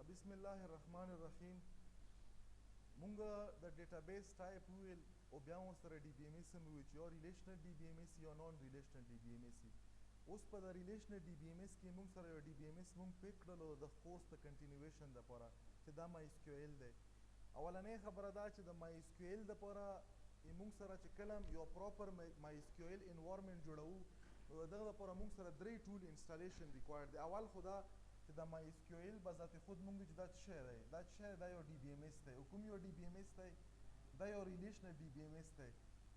بسم الله الرحمن الرحیم. مونږ د ډیټابیس ټایپ ویل او بیا ورسره ډي بي ایم ایس هم ویل چې یا ریلیشنل ډي بي ایم ایس یا نان ریلیشنل ډي بي ایم ایس. اوس په د ریلیشنل ډي بي ایم ایس کې مونږ سره یو ډي بي ایم ایس مونږ پیک کړلو د کورس د کنټینیویشن دپاره چې دا مای اس کیو ایل دی. اولنۍ خبره دا چې د مای اس کیو ایل دپاره مونږ سره چې کله یو پراپر مای اس کیو ایل انوایرمنټ جوړوو دغه دپاره مونږ سره درې ټول انسټالیشن ریکوایرډ دی. اول خو دا چې د مای اس کیو ایل به ذات خود مونږ چې دا څه شی دی، دا څه شی دا یو ډي بي ایم ایس دی. او کوم یو ډي بي ایم ایس دی؟ دا یو ریلیشنل ډي بي ایم ایس دی.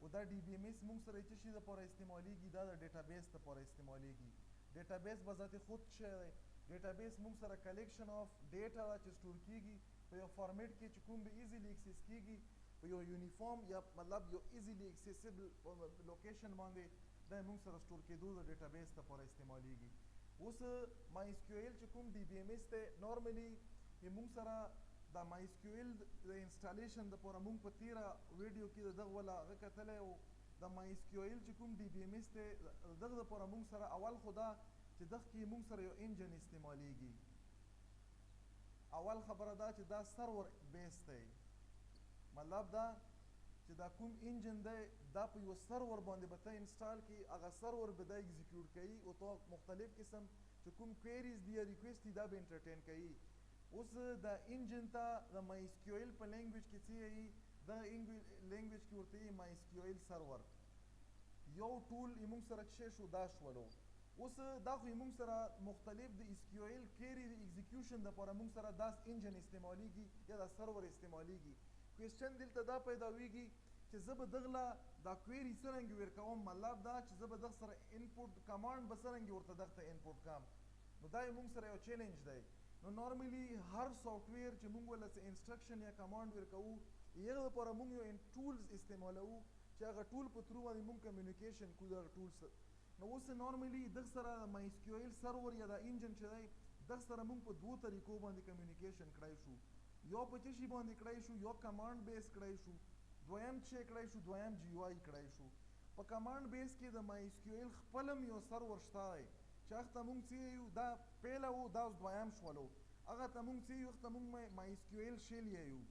او دا ډي بي ایم ایس مونږ سره څه شي دپاره استعمالیږي؟ دا د ډیټابیس دپاره استعمالیږي. ډیټابیس به ذات خود څه شی دی؟ ډیټابیس مونږ سره کلیکشن آف ډیټا ده چې سټور کیږي په یو فارمیټ کې چې کوم به ایزیلی اکسس کیږي په یو یونیفارم یا مطلب یو ایزیلی اکسیسیبل لوکیشن باندې دا مونږ سره سټور کېدو د ډیټابیس دپاره استعمالیږي. اوس مای اس کیو ایل چې کوم ډي بي ایم ایس دی نارملی مونږ سره د مای اس کیو ایل د انسټالیشن دپاره مونږ په تیره ویډیو کې د دغه والا هغه کتلی و. د مای اس کیو ایل چې کوم ډي بي ایم ایس دی دغه دپاره مونږ سره اول خو دا چې دغه کې مونږ سره یو انجن استعمالیږي. اول خبره دا چې دا سرور بیس دی، مطلب دا چې دا کوم انجن دی دا په یو سرور باندې به ته انسټال کړي، هغه سرور به دا ایگزیکیوټ کوي او تو مختلف قسم چې کوم کویریز دي یا ریکویسټ دي دا به انټرټین کوي. اوس دا انجن ته د مای اس کیو ایل په لینګویج کې څه وایي؟ دغه لینګویج کې ورته وایي مای اس کیو ایل سرور. یو ټول موږ سره څه شو دا شولو. اوس دا خو موږ سره مختلف د اس کیو ایل کویری د ایگزیکیوشن دپاره موږ سره دا انجن استعمالیږي یا دا سرور استعمالیږي. کوېسچن دلته دا پیداویږي چې زه به دغله دا کویری څرنګه ورکوم، مطلب دا چې زه به دغه سره انپوټ کمانډ به څرنګه ورته دغه ته انپوټ کړم. نو دا موږ سره یو چیلنج دی. نو نارملی هر سافټویر چې موږ ورله څه انسټرکشن یا کمانډ ورکوو هغه دپاره موږ یو ټولز استعمالوو چې هغه ټول په ترو باندې موږ کمیونیکیشن کوو دغه ټولز. نو اوس نارملی دغه سره مای اس کیو ایل سرور یا دا انجن چې دی دغه سره موږ په دوو طریقو باندې کمیونیکیشن کړی شو. یو په څه شي باندې کړی شو؟ یو کمانډ بیس کړی شو. دویم څه کړی شو؟ دویم جی یو آی کړی شو. په کمانډ بیس کې د مای اس کیو ایل خپل هم یو سرور شته دی چې هغه ته موږ څه یو دا پیله و دا اوس دویم شولو. هغه ته موږ څه یو؟ هغه ته موږ مای اس کیو ایل شیل یو.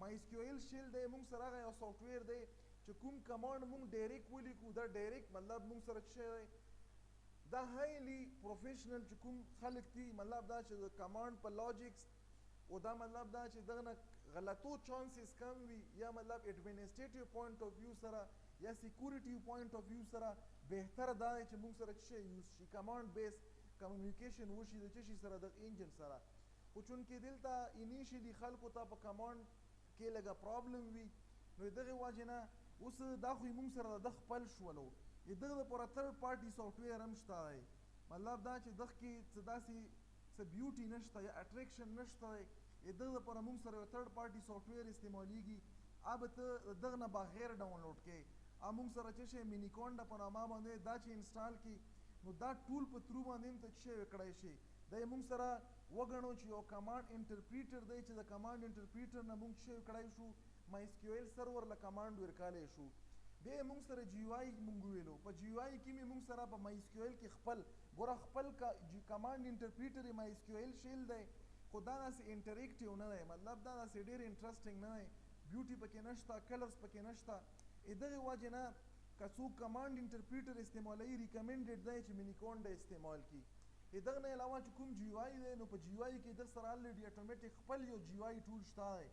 مای اس کیو ایل شیل دی موږ سره هغه یو سافټویر دی چې کوم کمانډ موږ ډایرکټ ولیکو دا ډایرکټ مطلب موږ سره څه دی دا هایلی پروفیشنل چې کوم خلک دي مطلب دا چې د کمانډ په لاجکس او دا مطلب دا چې دغه نه غلطو چانسز کم وي یا مطلب ایڈمنسټریټیو پوینټ آف ویو سره یا سیکورټي پوینټ آف ویو سره بهتره دا دی چې موږ سره څه یوز شي کمانډ بیس کمیونیکیشن وشي د څه شي سره د انجن سره. خو چونکې دلته انیشلی خلکو ته په کمانډ کې لږه پرابلم وي نو دغه وجې نه اوس دا خو موږ سره د خپل شولو. دغه دپاره تھرډ پارټي سافټویر هم شته دی، مطلب دا چې دغه کې څه داسې څه بیوټي نشته یا اټریکشن نشته دی. دغه دپاره موږ سره یو تھرډ پارټي سافټویر استعمالیږي. به ته دغه نه بغیر ډاونلوډ کړې موږ سره څه شی مینیکونډا په نامه باندې دا چې انسټال کړي نو دا ټول په ترو باندې هم ته څه شی وکړی شي. دا یې موږ سره وګڼو چې یو کمانډ انټرپریټر دی چې د کمانډ انټرپریټر نه موږ څه شی وکړی شو مای اس کیو ایل سرور له کمانډ ورکولی شو. بیا یې موږ سره جی یو آی موږ ویلو. په جی یو آی کې مې موږ سره په مای اس کیو ایل کې خپل ګوره خپل کمانډ انټرپریټر مای اس کیو ایل شیل دی خو دا داسې انټریکټیو نه دی، مطلب دا داسې ډېر انټرسټینګ نه دی، بیوټي پکې نشته، کلرز پکې نشته. دغې وجې نه که څوک کمانډ انټرپریټر استعمالوي ریکمنډډ دی چې مینیکونډا استعمال کړي. دغه نه علاوه چې کوم جی یو آی دی نو په جی یو آی کې دغه سره الریډي اټومیټک خپل یو جی یو آی ټول شته دی.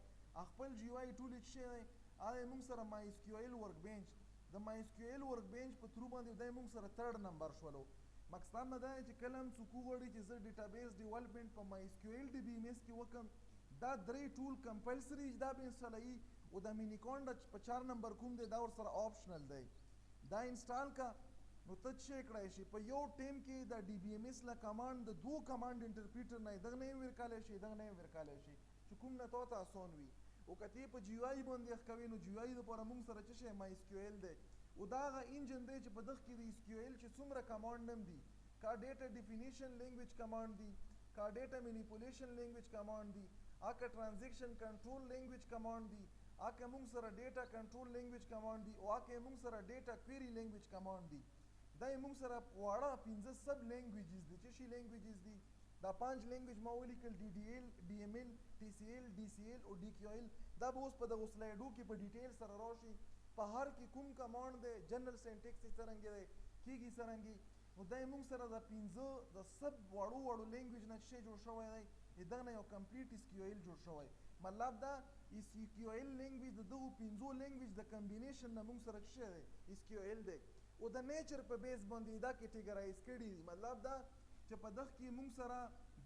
خپل جی یو آی ټول یې څه شی دی؟ هغه موږ سره مای اس کیو ایل ورک بینچ. د مای اس کیو ایل ورک بینچ په ترو باندې دی موږ سره تھرډ نمبر شولو. مقصد نه دا چې کله هم څوک وغواړي چې زه ډیټابیس ډیولپمنټ په مای اس کیو ایل ډي بي ایم ایس کې وکړم دا درې ټول کمپلسري دا به انسټالوي او د مینیکونډا په 4 نمبر کوم دی دا ورسره آپشنل دی. دا انسټال کا نو ته څه کړی شي په یو ټیم کې د ډي بي ایم ایس له کمانډ د دوه کمانډ انټرپریټر نه دغه نه هم ورکولی شي دغه نه هم ورکولی شي چې کوم نه تا ته اسان وي. او که ته په جی یو آی باندې اخ کوې نو جی یو آی دپاره موږ سره څه شی مای اس کیو ایل دی. او دا هغه انجن دی چې په دغه کې د اس کیو ایل چې څومره کمانډ هم دي کا ډیټا ډیفینیشن لینګویج کمانډ دي، کا ډیټا مینیپولیشن لینګویج کمانډ دي، کا ټرانزیکشن کنټرول لینګویج کمانډ دي، که موږ سره ډیټا کنټرول لینګویج کمانډ دي او که موږ سره ډیټا کویری لینګویج کمانډ دي. دا یې موږ سره واړه 15 سب لینګویجز دي. څه شي لینګویجز دي؟ دا 5 لینګویج ما ولیکل DDL DML TCL DCL او DQL دا به اوس په دغه سلایډو کې په ډیټیل سره راشي په هر کې کوم کمانډ دی جنرال سینټیکس یې څرنګه دی کیږي څرنګه نو دا موږ سره د 15 د سب وړو لینګویج نه شی جوړ شوی دی دا نه یو کمپلیټ SQL جوړ شوی مطلب دا SQL لینګویج د دغو 15 لینګویج د کمبینیشن نه موږ سره شی دی SQL دی او د نیچر په بیس باندې دا کیټیګرایز کړي دي مطلب دا چې په دغه کې موږ سره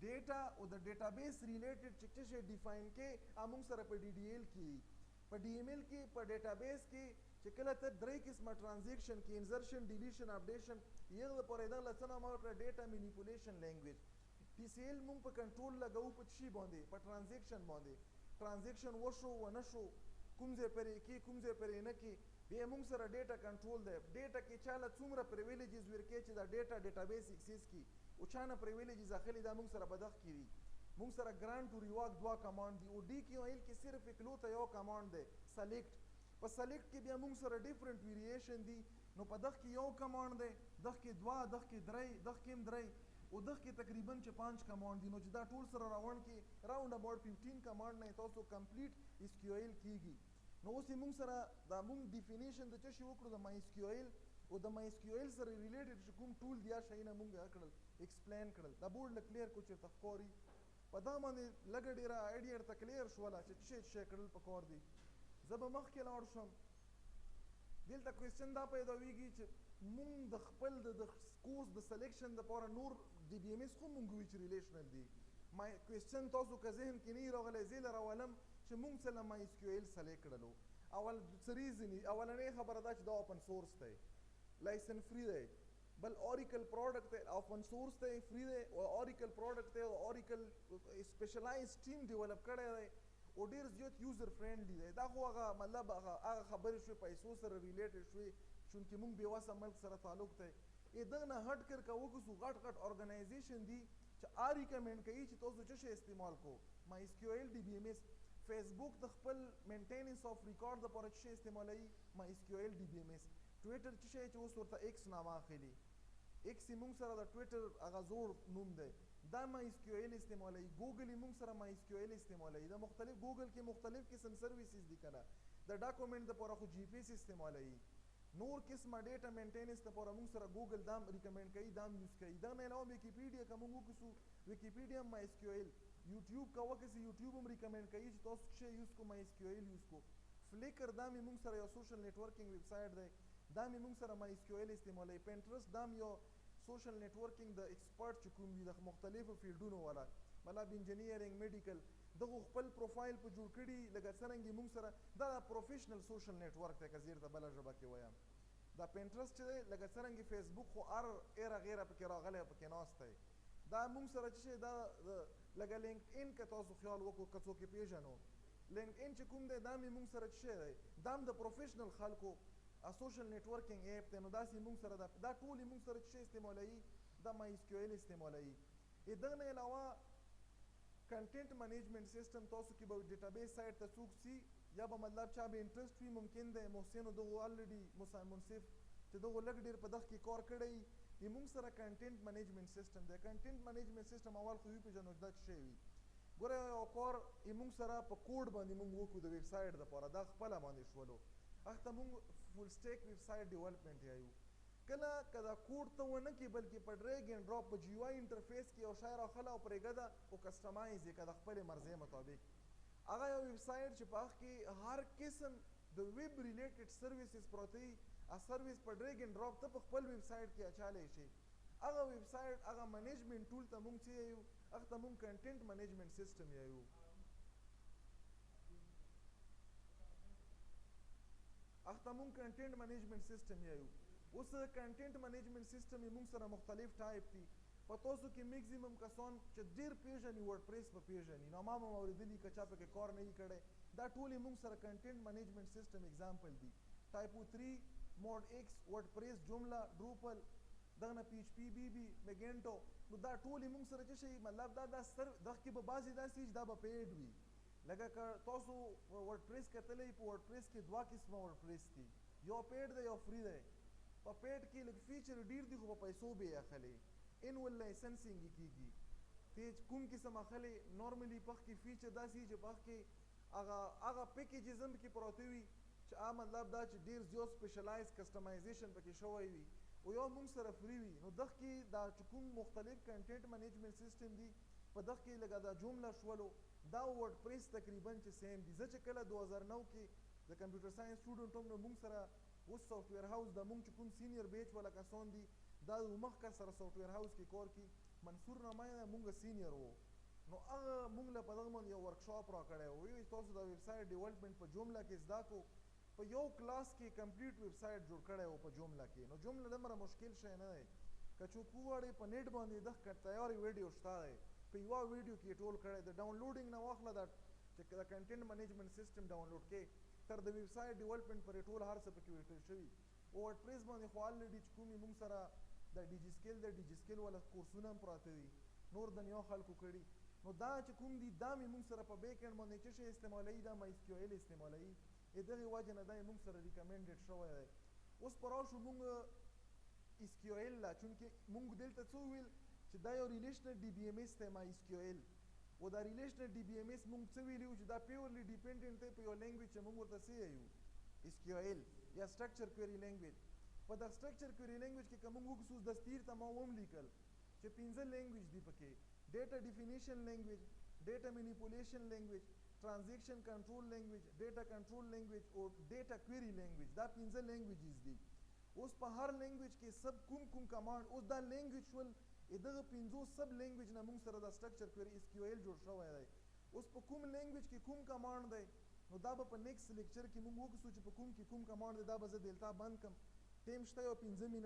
ډیټا او د ډیټابیس ریلیټډ چې څه ډیفاین کې موږ سره په DDL کې په DML کې په ډیټابیس کې چې کله ته درې قسمه ټرانزیکشن کې انزرشن ډیلیشن اپډیشن یو د پرې دا لسنه ما کړ ډیټا مینیپولیشن لینګویج TCL موږ په کنټرول لګاو په شی باندې په ټرانزیکشن باندې ټرانزیکشن وشو ونه شو کوم ځای پرې کې کوم ځای پرې نه کې بیا موږ سره ډیټا کنټرول دی ډیټا کې چاله څومره پریویلیجز ورکې چې دا ډیټا ډیټابیس اکسس کی او چانه پریویلیجز اخلي دا موږ سره بدخ کړي موږ سره ګرانټ او ریواک دوا کمانډ دی او DQL کې صرف اکلوته یو کمانډ دی سلیکټ په سلیکټ کې بیا موږ سره ډیفرنٹ ویریشن دی نو په دغه کې یو کمانډ دی دغه کې دوا دغه کې درې دغه کې هم درې او دغه کې تقریبا چې 5 کمانډ دي نو چې دا ټول سره راوند کې راوند اباوت 15 کمانډ نه تاسو کمپلیټ SQL کیږي نو اوس موږ سره دا موږ ډیفینیشن د څه شی وکړو د MySQL او د MySQL سره ریلیټډ چې کوم ټول دی شي نه موږ کړل ایکسپلین کړل دا بورډ کلیر کو چې تفکوري په دا باندې لګ ډیره ایډیا ته کلیر شوله چې څه کړل پکور دی زب مخ کې لاړ شم دلته کوېسچن دا پیدا ویږي چې موږ د خپل د کورس د سلیکشن لپاره نور DBMS خو موږ وی چې ریلیشنل دی ما کوېسچن تاسو که ذهن کې نه راغلی زیله راولم چې موږ سره MySQL سلیکټ کړلو اول څه ریزنی اولنۍ خبره دا چې دا اوپن سورس دی لایسن فری دی بل اوریکل پروډکټ دی اوپن سورس دی فری دی او اوریکل پروډکټ دی او اوریکل سپیشلایز ټیم ډیولپ کړی دی او ډیر زیات یوزر فرندلی دی دا خو هغه مطلب هغه خبرې شوې پیسو سره ریلیټډ شوې چونکې موږ بې وسه ملک سره تعلق دی دغه نه هټ کر که وکړو غټ ارګنایزیشن دي چې ریکمنډ کوي چې تاسو څه شی استعمال کو MySQL DBMS فیسبوک د خپل مینټیننس اف ریکارډ لپاره څه استعمالوي MySQL DBMS ټویټر څه شی چې اوس ورته X نام اخلي X موږ سره د ټویټر هغه زوړ نوم دی دا MySQL استعمالوي ګوګل موږ سره MySQL استعمالوي دا مختلف ګوګل کې مختلف قسم سرویسز دي کنه د ډاکومنټ لپاره خو GPS استعمالوي نور قسمه ډیټا مینټیننس لپاره موږ سره ګوګل دام ریکمنډ کوي دام یوز کوي دا نه علاوه ویکیپیډیا کوم وکړو ویکیپیډیا MySQL یوټیوب کا وکړي یوټیوب هم ریکمنډ کوي چې تاسو څه یوز کو MySQL یوز کو فلیکر دا موږ سره یو سوشل نیټورکینګ ویب سایټ دی دا موږ سره MySQL استعمالوي پینټرست دا یو سوشل نیټورکینګ د ایکسپرټ چې کوم وي د مختلفو فیلډونو والا مطلب انجینیرینګ میډیکل دغه خپل پروفایل په جوړ کړي لکه څرنګه موږ سره دا پروفیشنل سوشل نیټورک دی که زیر ته بله ژبه کې وایم دا پینټرست چې دی لکه څرنګه فیسبوک خو ایره غیره پکې راغلی پکې ناست دی دا موږ سره چې دا لکه لینکډ ان که تاسو خیال وکړو که څوک یې پېژنو لینکډ ان چې کوم دی دا مې موږ سره چې دی دا هم د پروفیشنل خلکو سوشل نیټورکینګ ایپ دی نو داسې موږ سره دا ټول موږ سره چې استعمالوي دا MySQL استعمالوي دغه نه علاوه کنټینټ منیجمنٹ سیستم تاسو کې به ډیټابیس سایټ ته څوک سي یا به مطلب چا به انټرست وي ممکن دی محسن دغه الریډي منصف چې دغه لږ ډېر په دغه کې کار کړی موږ سره کنټینټ منیجمنٹ سیستم دی کنټینټ منیجمنٹ سیستم اول خو وپېژنو دا څه شی وي ګوره یو کار موږ سره په کوډ باندې موږ وکړو د ویب سایټ دپاره دا خپله باندې شولو هغه ته موږ فول سټیک ویب سایټ ډیولپمنټ یایو کله که دا کوډ ته ونه کې بلکې په ډریګ اینډ ډراپ په GUI انټرفیس کې یو شی راخله او پرېږده او کسټمایز یې که د خپلې مرضۍ مطابق هغه یو ویب سایټ چې په هغه کې هر قسم د ویب ریلیټډ سرویسز پراته وي سرویس په ډریګ اینډ ډراپ ته په خپل ویب سایټ کې اچولی شي هغه ویب سایټ هغه منیجمنټ ټول ته موږ څه یایو هغه ته موږ کنټینټ منیجمنټ سیستم یایو هغه ته موږ کنټینټ منیجمنټ سیستم یایو اوس کنټینټ منیجمنٹ سیستم موږ سره مختلف ټایپ دي په تاسو کې میکزیمم کسان چې ډېر پیژني ورډپریس په پیژني نو ما هم اورېدلي که چا پکې کار نه وي کړی دا ټول موږ سره کنټینټ منیجمنٹ سیستم اگزامپل دي ټایپو 3 موډ ایکس ورډپریس جمله ډروپل دغه نه PHP BB میګنټو نو دا ټول موږ سره څه شي مطلب دا سر دغه کې به بعضې داسې چې دا به پیډ وي لکه که تاسو ورډپریس کتلی په ورډپریس کې دوه قسمه ورډپریس دي یو پیډ دی یو فری دی په پیډ کې لږ فیچر ډېر دي خو په پیسو به یې اخلي انول لایسنسینګ یې کېږي ته کوم قسم اخلي نورملی پخ کې فیچر داسې چې پخ کې هغه پیکیجز هم کې پروته وي چې مطلب دا چې ډیر زیات سپیشلایز کسټمایزیشن پکې شوی وي او یو موږ سره فری وي نو دغه کې دا چې کوم مختلف کنټینټ منیجمنت سیستم دي په دغه کې لږه دا جمله شولو دا ورډ پریس تقریبا چې سیم دي. زه چې کله 2009 کې د کمپیوټر ساينس سټوډنټ هم نو موږ سره اوس سافټویر هاوس د موږ چې کوم سینیر بیچ ولا کسان دي دا مخکې سره سافټویر هاوس کې کار کوي منصور نامه موږ سینیر وو نو هغه موږ له په دغه باندې یو ورکشاپ را کړی و وی تاسو د ویب سایټ ډیولپمنټ په جمله کې زده کو په یو کلاس کې کمپلیټ ویب سایټ جوړ کړی و په جمله کې نو جمله دومره مشکل شی نه دی که څوک وغواړي په نیټ باندې دغه تیاری ویډیو شته دی په یوه ویډیو کې ټول کړی د ډاونلوډینګ نه واخله دا چې د کنټینټ منیجمنټ سیسټم ډاونلوډ کې تر د ویب سایټ ډیولپمنټ پورې ټول هر څه پکې لیکل شوي او ورډ پریس باندې خو الریډي چې کومې موږ سره د ډي جي سکیل والا کورسونه هم پراته دي نور د نیو خلکو کړي نو دا چې کوم دي دا مې موږ سره په بیک اینډ باندې څه شی استعمالوي دا MySQL استعمالوي دغې وجې نه دا یې موږ سره ریکمنډډ شوی دی. اوس په راشو موږ SQL لا چونکې موږ دلته څه وویل چې دا یو ریلیشنل DBMS دی MySQL او دا ریلیشنل DBMS موږ څه ویلي وو چې دا پیورلی ډیپینډنټ دی په یو لینګویج چې موږ ورته څه یو SQL یا سټرکچر کویری لینګویج. په دا سټرکچر کویری لینګویج کې که موږ وکړو دستیر ته ما هم لیکل چې 15 لینګویج دي پکې ډیټا ډیفینیشن لینګویج ډیټا مینیپولیشن لینګویج ټرانزیکشن کنټرول لینګویج ډیټا کنټرول لینګویج او ډیټا کویری لینګویج دا 15 لینګویجز دي. اوس په هر لینګویج کې سب کوم کمانډ اوس دا لینګویج شول دغه 15 سب لینګویج نه موږ سره د سټرکچر کویری SQL جوړ شوی دی. اوس په کوم لینګویج کې کوم کمانډ دی نو دا به په نیکسټ لیکچر کې موږ وکړو چې په کوم کې کوم کمانډ دی دا به زه دلته بند کړم ټیم شته یو 15 منټ